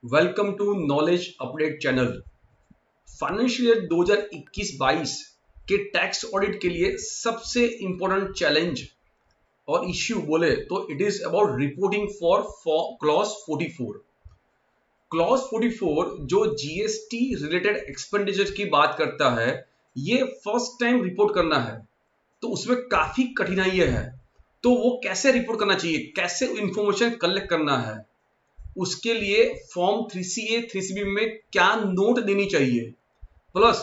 Welcome to knowledge update channel. Financial year 2021-22 के tax audit के लिए सबसे इंपॉर्टेंट चैलेंज और इश्यू बोले तो it is about reporting for clause 44। Clause 44 जो जीएसटी रिलेटेड एक्सपेंडिचर की बात करता है, ये फर्स्ट टाइम रिपोर्ट करना है तो उसमें काफी कठिनाइयां है। तो वो कैसे रिपोर्ट करना चाहिए, कैसे इंफॉर्मेशन कलेक्ट करना है, उसके लिए फॉर्म 3CA 3CB में क्या नोट देनी चाहिए, प्लस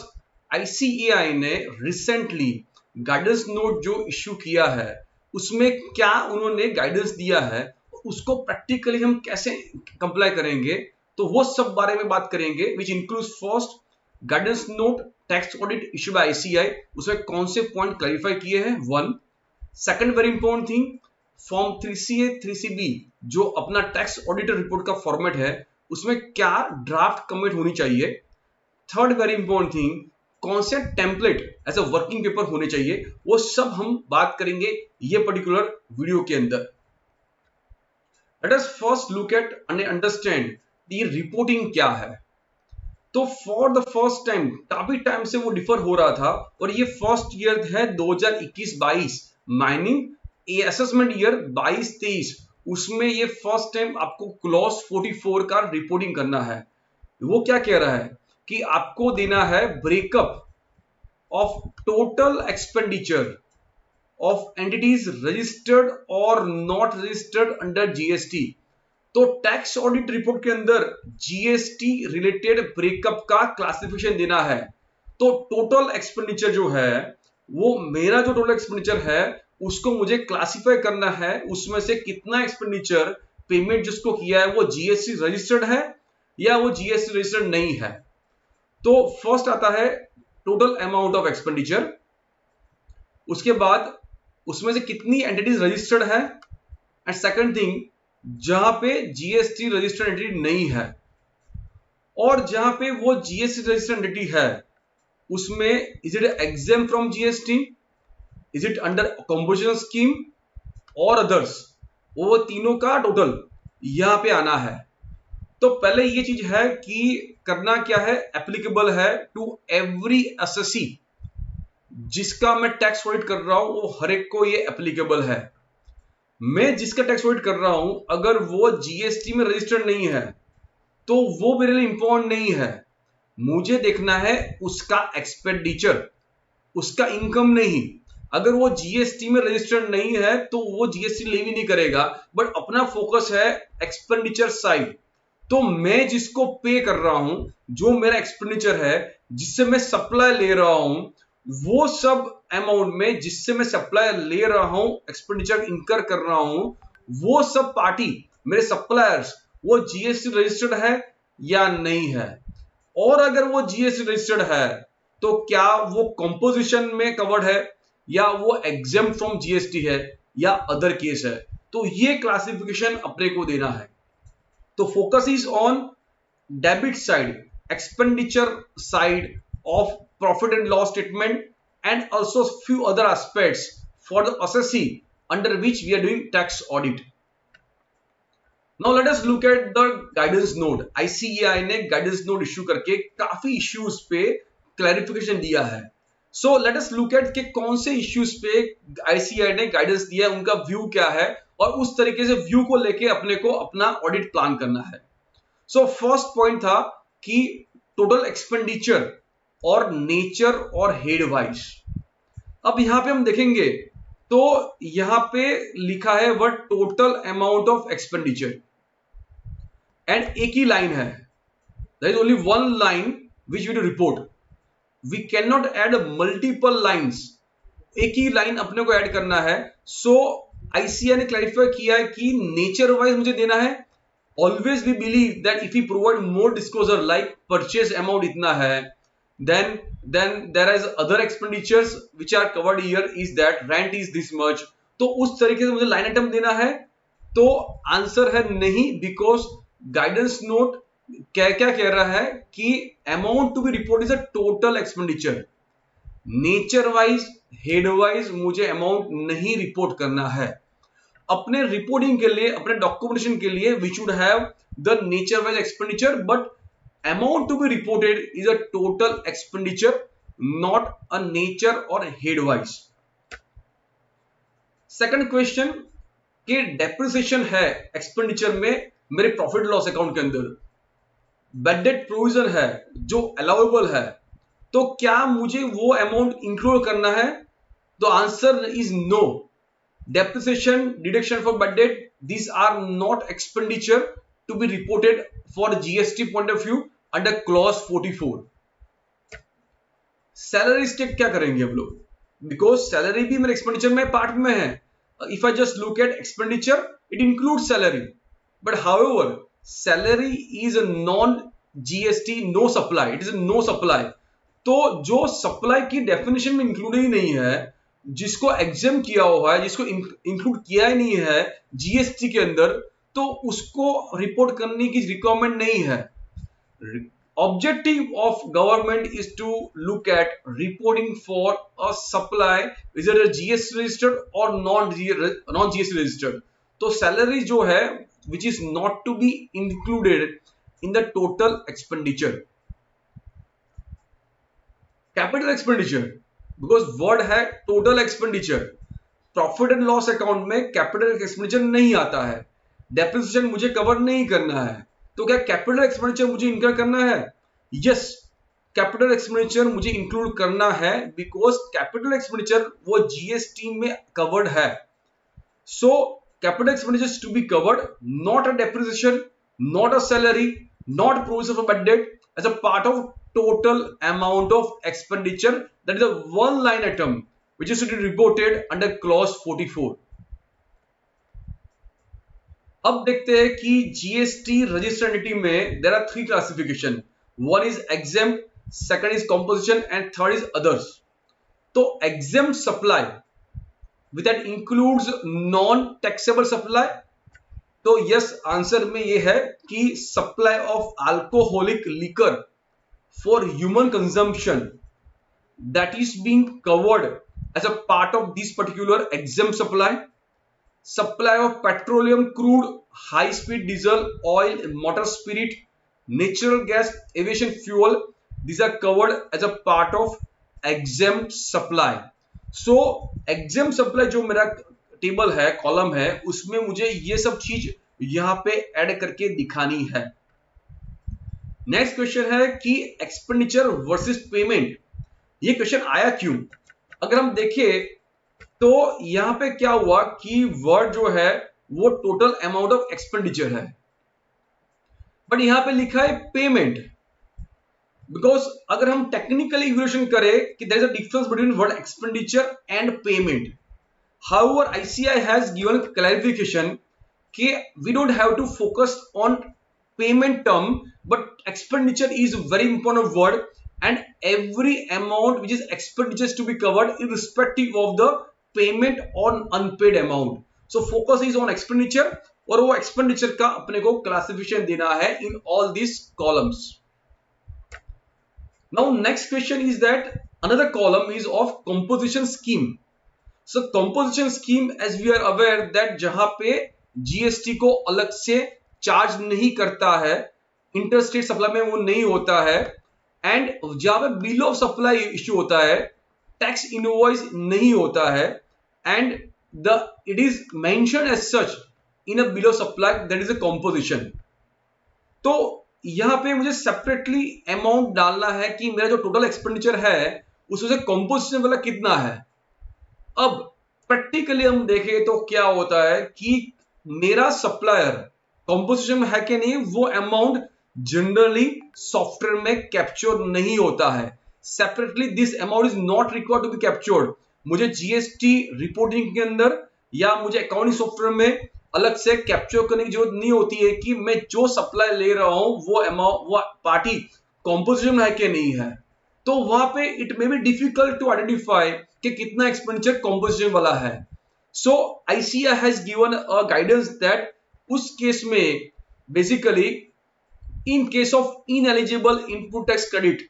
आईसीएआई ने रिसेंटली गाइडेंस नोट जो इश्यू किया है उसमें क्या उन्होंने गाइडेंस दिया है, उसको प्रैक्टिकली हम कैसे कंप्लाई करेंगे, तो वो सब बारे में बात करेंगे। Which includes first guidance note tax audit issue bye ICAI, उसमें कौन से पॉइंट क्लैरिफाई किए हैं, one. Second very important thing, form 3CA 3CB जो अपना टैक्स ऑडिटर रिपोर्ट का फॉर्मेट है उसमें क्या ड्राफ्ट कमिट होनी चाहिए। थर्ड वेरी इंपॉर्टेंट थिंग, कौन से template as a working paper होने चाहिए, वो सब हम बात करेंगे ये पर्टिकुलर वीडियो के अंदर। Let us first look at and understand ये रिपोर्टिंग क्या है। तो फॉर द फर्स्ट टाइम, काफी टाइम से वो डिफर हो रहा था और ये फर्स्ट ईयर है 2021-22 माइनिंग असेसमेंट ईयर 22-23, उसमें ये फर्स्ट टाइम आपको क्लॉज 44 का रिपोर्टिंग करना है। वो क्या कह रहा है कि आपको देना है breakup of total expenditure of entities registered और नॉट रजिस्टर्ड अंडर जीएसटी। तो टैक्स ऑडिट रिपोर्ट के अंदर जीएसटी रिलेटेड ब्रेकअप का क्लासिफिकेशन देना है। तो टोटल एक्सपेंडिचर जो है, वो मेरा जो टोटल एक्सपेंडिचर है उसको मुझे क्लासिफाई करना है, उसमें से कितना एक्सपेंडिचर पेमेंट जिसको किया है वो जीएसटी रजिस्टर्ड है या वो जीएसटी रजिस्टर्ड नहीं है। तो फर्स्ट आता है टोटल अमाउंट ऑफ एक्सपेंडिचर, उसके बाद उसमें से कितनी एंटिटीज रजिस्टर्ड है, एंड सेकंड थिंग जहां पे जीएसटी रजिस्टर्ड एंटिटी नहीं है, और जहां पे वो जीएसटी रजिस्टर्ड एंटिटी है उसमें is it exempt from GST, is it under composition scheme और अदर्स, वो तीनों का टोटल यहां पे आना है। तो पहले ये चीज है कि करना क्या है, एप्लीकेबल है टू एवरी एसएससी जिसका मैं टैक्स ऑडिट कर रहा हूं, वो हर एक को ये एप्लीकेबल है। मैं जिसका टैक्स ऑडिट कर रहा हूं अगर वो जीएसटी में रजिस्टर्ड नहीं है तो वो मेरे लिए इंपॉर्टेंट नहीं है। मुझे देखना है उसका एक्सपेंडिचर, उसका इनकम नहीं। अगर वो जीएसटी में रजिस्टर्ड नहीं है तो वो जीएसटी ले भी नहीं करेगा, बट अपना फोकस है एक्सपेंडिचर साइड। तो मैं जिसको पे कर रहा हूं, जो मेरा एक्सपेंडिचर है, जिससे मैं सप्लाई ले रहा हूं, वो सब अमाउंट में जिससे मैं सप्लाई ले रहा हूं, एक्सपेंडिचर इनकर कर रहा हूं, वो सब पार्टी मेरे सप्लायर्स वो जीएसटी रजिस्टर्ड है या नहीं है। और अगर वो जीएसटी रजिस्टर्ड है तो क्या वो कंपोजिशन में कवर्ड है या वो एग्जेम्प्ट फ्रॉम जीएसटी है या अदर केस है। तो ये क्लासिफिकेशन अपने को देना है। तो focus is on debit side, expenditure side of profit and loss statement, and also few other aspects for the assessee under which we are doing tax audit. Now let us look at the guidance note. ICAI ने guidance note issue करके काफी issues पे clarification दिया है। So let us look at कि कौन से issues पे ICAI ने guidance दिया है, उनका view क्या है, और उस तरीके से view को लेके अपने को अपना audit plan करना है। So first point था कि total expenditure और नेचर और हेड वाइज। अब यहां पे हम देखेंगे तो यहां पे लिखा है word total amount of expenditure, and एक ही लाइन है, there is only one line which we to report. We can not add multiple lines, एक ही लाइन अपने को ऐड करना है। सो आईसीआई ने क्लैरिफाई किया है कि नेचर वाइज मुझे देना है। Always we believe that if you provide more disclosure like purchase amount इतना है, then there is other expenditures which are covered here, is that rent is this much, तो उस तरीके से मुझे लाइन आइटम देना है। तो आंसर है नहीं, बिकॉज गाइडेंस नोट क्या कह रहा है कि amount to be report is a total expenditure. Nature wise head wise मुझे अमाउंट नहीं रिपोर्ट करना है। अपने रिपोर्टिंग के लिए, अपने डॉक्यूमेंटेशन के लिए we should have the nature wise expenditure, but amount to be reported is a total expenditure, not a nature or head wise. Second question कि डेप्रिसिएशन है एक्सपेंडिचर में मेरे प्रॉफिट लॉस अकाउंट के अंदर, बैड डेट प्रोविजन है जो allowable है, तो क्या मुझे वो अमाउंट इंक्लूड करना है? The answer is no. Depreciation, deduction for bad debt, these are not expenditure to be reported for GST point of view under clause 44. Salary state क्या करेंगे हम लोग? बिकॉज सैलरी भी मेरे एक्सपेंडिचर में पार्ट में है. If I just look at expenditure, it include salary, but however salary is a non GST no supply, it is a no supply. तो जो सप्लाई की डेफिनेशन में इंक्लूड ही नहीं है, जिसको एग्जाम किया हुआ है, जिसको इंक्लूड किया ही नहीं है जीएसटी के अंदर, तो उसको रिपोर्ट करने की रिक्वायरमेंट नहीं है. Objective of government is to look at reporting for a supply is it a GST registered or non-GST registered. तो सैलरी जो है which is not to be included in the total expenditure. Capital expenditure, because word है total expenditure. Profit and loss account में capital expenditure नहीं आता है. Depreciation मुझे cover नहीं करना है, तो क्या कैपिटल एक्सपेंडिचर मुझे इंक्लूड करना है? यस, कैपिटल एक्सपेंडिचर मुझे इंक्लूड करना है, बिकॉज कैपिटल एक्सपेंडिचर वो जीएसटी में कवर्ड है. So capital expenditure to be covered, not a depreciation, not a salary, not provision for bad debt, as a part of total amount of expenditure, that is a one line item which is to be reported under clause 44. अब देखते हैं कि GST registered entity में there are three classification. One is exempt, second is composition and third is others. तो exempt supply with that includes non taxable supply. तो yes, answer में ये है कि supply of alcoholic liquor for human consumption that is being covered as a part of this particular exempt supply. Supply of petroleum crude, high speed diesel, oil, motor spirit, natural gas, aviation fuel, these are covered as a part of exempt supply. So exempt supply जो मेरा table है, column है, उसमें मुझे ये सब चीज यहां पे ऐड करके दिखानी है. नेक्स्ट क्वेश्चन है कि एक्सपेंडिचर वर्सेस पेमेंट. ये क्वेश्चन आया क्यों? अगर हम देखें तो यहां पे क्या हुआ कि वर्ड जो है वो टोटल अमाउंट ऑफ एक्सपेंडिचर है, बट यहां पे लिखा है पेमेंट. बिकॉज अगर हम टेक्निकली इवैल्यूएशन करें कि there is a difference between word expenditure and payment. However ICI has given clarification कि we don't have to focus on payment term, but expenditure is a very important word, and every amount which is expenditures to be covered irrespective of the payment on unpaid amount. So focus is on expenditure, और वो expenditure का अपने को classification देना है in all these columns. Now next question is that another column is of composition scheme. So composition scheme, as we are aware that जहां पे GST को अलग से चार्ज नहीं करता है, इंटरस्टेट सप्लाई में वो नहीं होता है, एंड जहां पे बिल ऑफ सप्लाई इश्यू होता है, टैक्स इनवॉइस नहीं होता है, and the it is mentioned as such in a bill of supply, that is a composition. तो यहां पे मुझे सेपरेटली अमाउंट डालना है कि मेरा जो टोटल एक्सपेंडिचर है उसमें से कंपोजिशन वाला कितना है. अब प्रैक्टिकली हम देखें तो क्या होता है कि मेरा सप्लायर कंपोजिशन है कि नहीं, वो अमाउंट जनरली सॉफ्टवेयर में कैप्चर नहीं होता है. Separately this amount is not required to be captured. मुझे जीएसटी रिपोर्टिंग के अंदर या मुझे अकाउंटिंग सॉफ्टवेयर में अलग से कैप्चर करने की जरूरत नहीं होती है कि मैं जो सप्लाई ले रहा हूं वो अमाउंट, वो पार्टी कंपोजिशन है कि नहीं है. तो वहां पे it may be difficult to identify कि कितना एक्सपेंडिचर कंपोजिशन वाला है. So ICI has given a guidance that उस केस में basically in case of ineligible input tax credit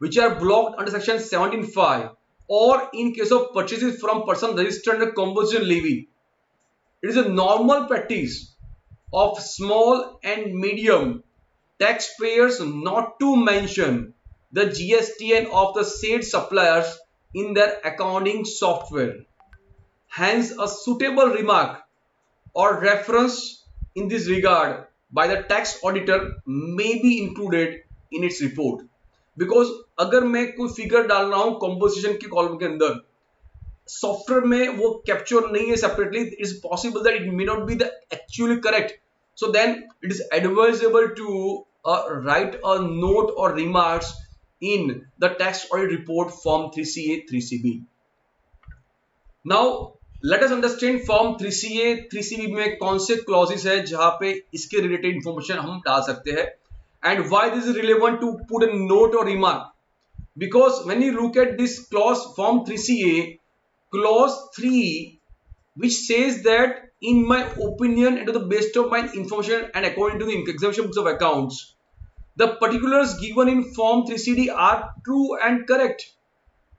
which are blocked under section 17(5) or in case of purchases from person registered under composition levy, it is a normal practice of small and medium taxpayers not to mention the GSTN of the said suppliers in their accounting software. Hence, a suitable remark or reference in this regard by the tax auditor may be included in its report. Because अगर मैं कोई figure डाल रहा हूं composition के column के अंदर, software में वो कैप्चर नहीं है separately, it is possible that it may not be the actually correct. So then it is advisable to write a note or remarks in the tax audit report form 3CA 3CB. Now let us understand form 3CA 3CB में कौन से clauses है जहां पे इसके related information हम डाल सकते हैं, and why this is relevant to put a note or remark. Because when you look at this clause form 3CA, clause 3, which says that in my opinion and to the best of my information and according to the exemption books of accounts, the particulars given in form 3CD are true and correct.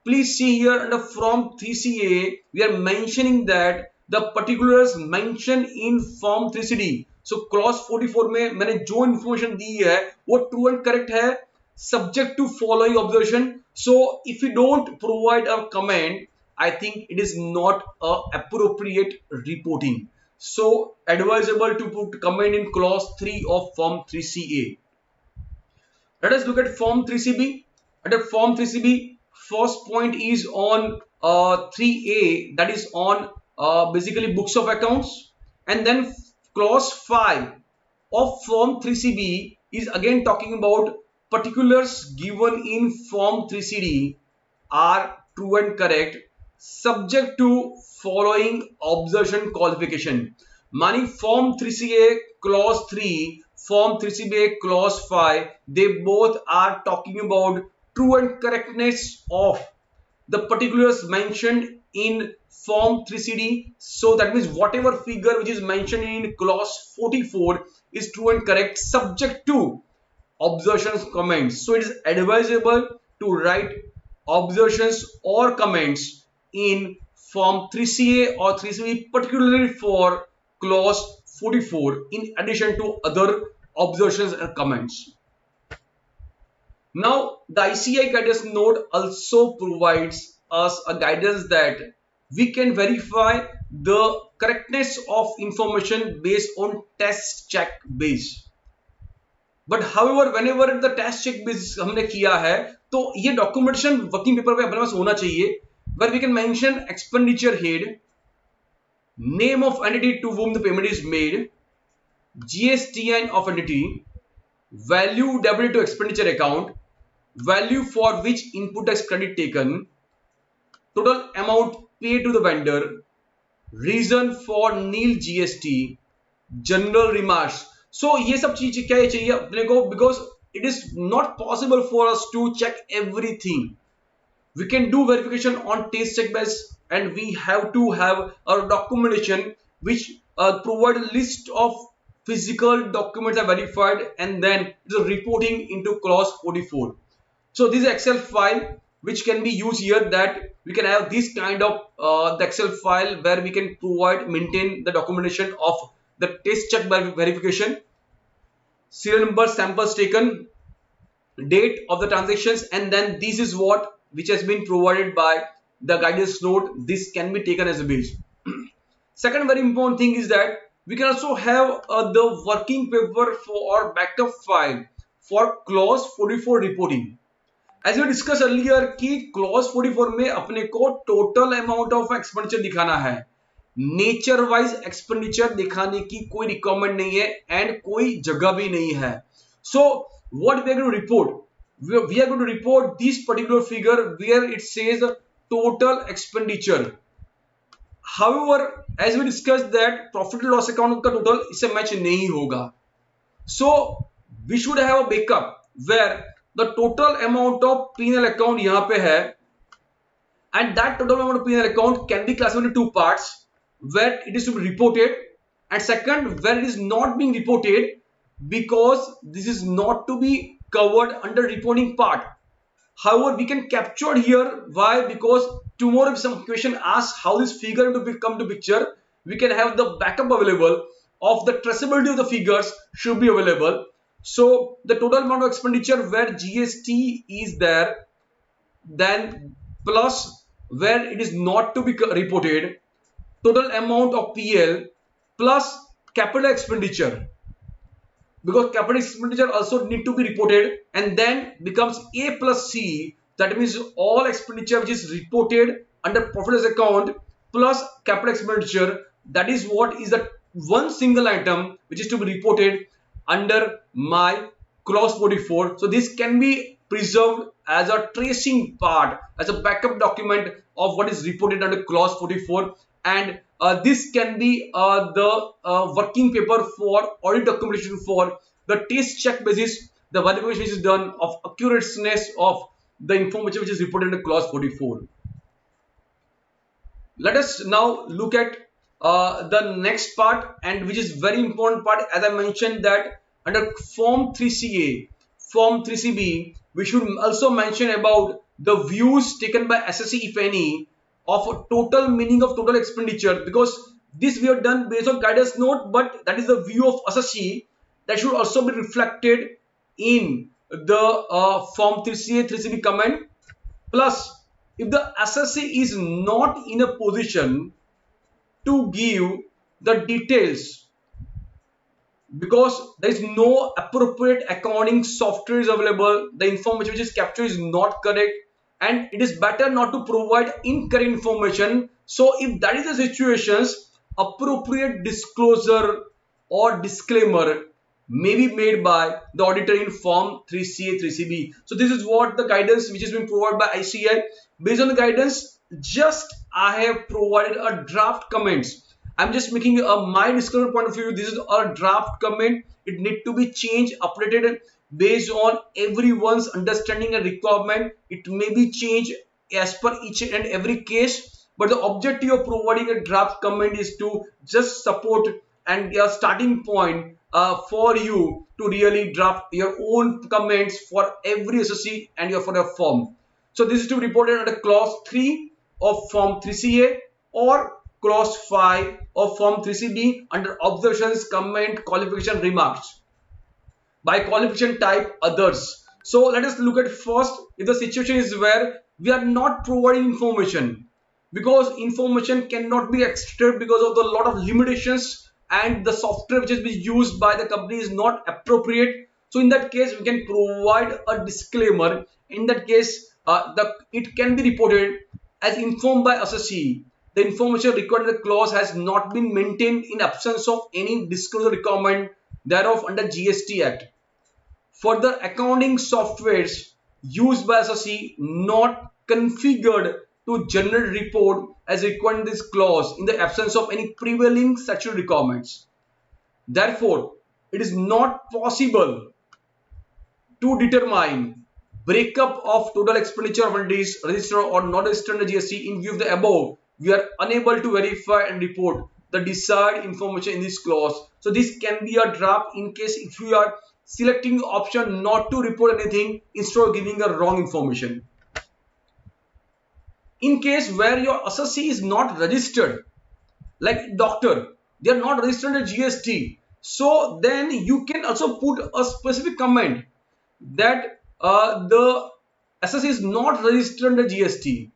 Please see here under form 3CA, we are mentioning that the particulars mentioned in form 3CD. So clause 44 में मैंने जो information दी है वो true and correct है, subject to following observation. So if you don't provide a comment, I think it is not a appropriate reporting. So advisable to put comment in clause 3 of form 3CA. Let us look at form 3CB. Under form 3CB, first point is on 3A, that is on basically books of accounts, and then clause 5 of form 3CB is again talking about particulars given in form 3CD are true and correct, subject to following observation qualification. Meaning form 3CA clause 3, form 3CBA clause 5, they both are talking about true and correctness of the particulars mentioned in form 3CD. So that means whatever figure which is mentioned in clause 44 is true and correct, subject to observations comments. So it is advisable to write observations or comments in form 3CA or 3CB, particularly for clause 44 in addition to other observations and comments. Now the ICAI guidance note also provides us a guidance that we can verify the correctness of information based on test check base. But however whenever the test check base हमने किया है तो ये documentation working paper पे अपने पास होना चाहिए, where we can mention expenditure head, name of entity to whom the payment is made, GSTN of entity, value debited to expenditure account, value for which input tax credit taken, total amount paid to the vendor, reason for nil GST, general remarks. So ये सब चीज क्या चाहिए अपने को, because it is not possible for us to check everything. We can do verification on test check base, and we have to have a documentation which provide a list of physical documents are verified, and then the reporting into clause 44. So this is Excel file which can be used here, that we can have this kind of the Excel file where we can maintain the documentation of the test check verification, serial number, samples taken, date of the transactions, and then this is what which has been provided by the guidance note. This can be taken as a base. Second very important thing is that we can also have the working paper for our backup file for clause 44 reporting. As we discussed earlier कि clause 44 में अपने को total amount of expenditure दिखाना है, nature wise expenditure दिखाने की कोई requirement नहीं है एंड कोई जगह भी नहीं है. So what we are going to report, we are going to report this particular figure where it says total expenditure. However, as we discussed that profit and loss account का total इससे match नहीं होगा. So we should have a backup where the total amount of P&L account यहाँ पे है, and that total amount of P&L account can be classified into two parts, where it is to be reported, and second where it is not being reported because this is not to be covered under reporting part. However, we can capture here. Why? Because tomorrow if some question asks how this figure to come to picture, we can have the backup available of the traceability of the figures should be available. So the total amount of expenditure where GST is there, then plus where it is not to be reported, total amount of PL plus capital expenditure, because capital expenditure also need to be reported, and then becomes A plus C. That means all expenditure which is reported under profit account plus capital expenditure, that is what is the one single item which is to be reported under my clause 44. So this can be preserved as a tracing part, as a backup document of what is reported under clause 44, and this can be the working paper for audit documentation for the test check basis, the verification which is done of accurateness of the information which is reported in clause 44. Let us now look at the next part, and which is very important part. As I mentioned that under form 3CA, form 3CB, we should also mention about the views taken by assessee, if any, of a total meaning of total expenditure, because this we have done based on guidance note, but that is the view of assessee that should also be reflected in the form 3CA 3CB comment. Plus, if the assessee is not in a position to give the details because there is no appropriate accounting software is available, the information which is captured is not correct, and it is better not to provide incorrect information. So if that is the situations, appropriate disclosure or disclaimer may be made by the auditor in form 3CA 3CB. So this is what the guidance which has been provided by ICAI. Based on the guidance, just I have provided a draft comments. I'm just making my disclaimer point of view. This is a draft comment. It need to be changed, updated based on everyone's understanding and requirement. It may be changed as per each and every case, but the objective of providing a draft comment is to just support and a starting point for you to really draft your own comments for every assessee and for your firm. So this is to be reported under clause 3 of form 3CA or clause 5 of form 3CB under observations, comment, qualification, remarks. By qualification type, others. So let us look at first if the situation is where we are not providing information, because information cannot be extracted because of the lot of limitations and the software which is being used by the company is not appropriate. So in that case, we can provide a disclaimer. In that case, it can be reported as informed by assessee. The information required in the clause has not been maintained in absence of any disclosure requirement thereof under GST Act. Further, accounting softwares used by assessee not configured to generate report as required in this clause in the absence of any prevailing statutory requirements. Therefore, it is not possible to determine breakup of total expenditure of entities registered or not registered under GST. In view of the above, we are unable to verify and report the desired information in this clause. So this can be a draft in case if you are selecting the option not to report anything instead of giving a wrong information. In case where your assessee is not registered, like doctor, they are not registered under GST. So then you can also put a specific comment that the assessee is not registered under GST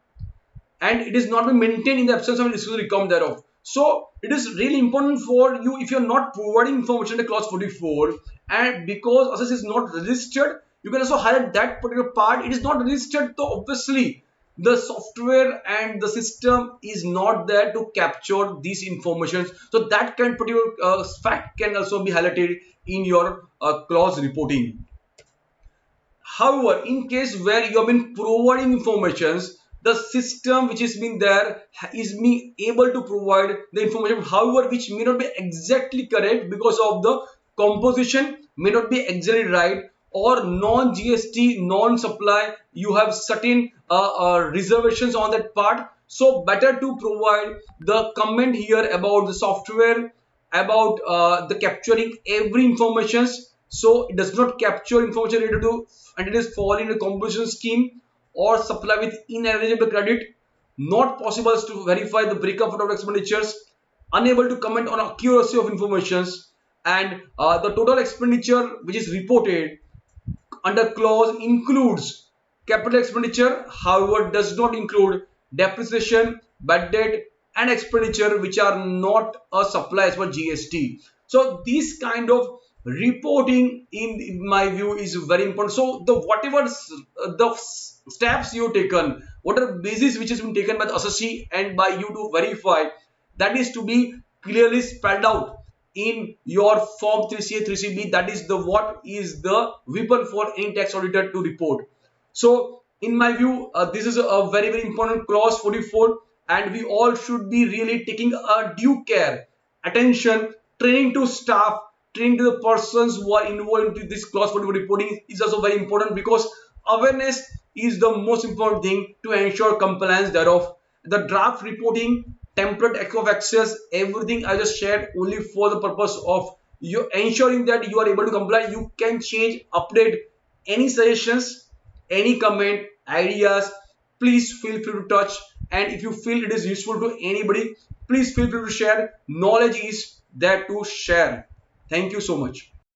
and it is not been maintained in the absence of a disclosure requirement thereof. So it is really important for you, if you are not providing information in clause 44 and because assessee is not registered, you can also highlight that particular part. It is not registered, so obviously the software and the system is not there to capture these information. So that kind of particular fact can also be highlighted in your clause reporting. However, in case where you have been providing informations, the system which is being there is being able to provide the information, however, which may not be exactly correct because of the composition may not be exactly right, or non-GST, non-supply, you have certain reservations on that part. So better to provide the comment here about the software, about the capturing every information. So it does not capture information related to and it is fall in a composition scheme or supply with ineligible credit. Not possible to verify the breakup of expenditures. unable to comment on accuracy of informations, and the total expenditure which is reported under clause includes capital expenditure, however does not include depreciation, bad debt, and expenditure which are not a supply as per GST. So this kind of reporting in my view is very important. So the whatever the steps you taken, whatever basis which has been taken by the assessee and by you to verify, that is to be clearly spelled out in your form 3CA 3CB. That is the what is the weapon for any tax auditor to report. So in my view, this is a very important clause 44, and we all should be really taking a due care, attention, training to staff, training to the persons who are involved in this clause 44 reporting is also very important, because awareness is the most important thing to ensure compliance thereof. The draft reporting template of access, everything I just shared only for the purpose of you ensuring that you are able to comply. You can change, update, any suggestions, any comment, ideas, please feel free to touch. And if you feel it is useful to anybody, please feel free to share. Knowledge is there to share. Thank you so much.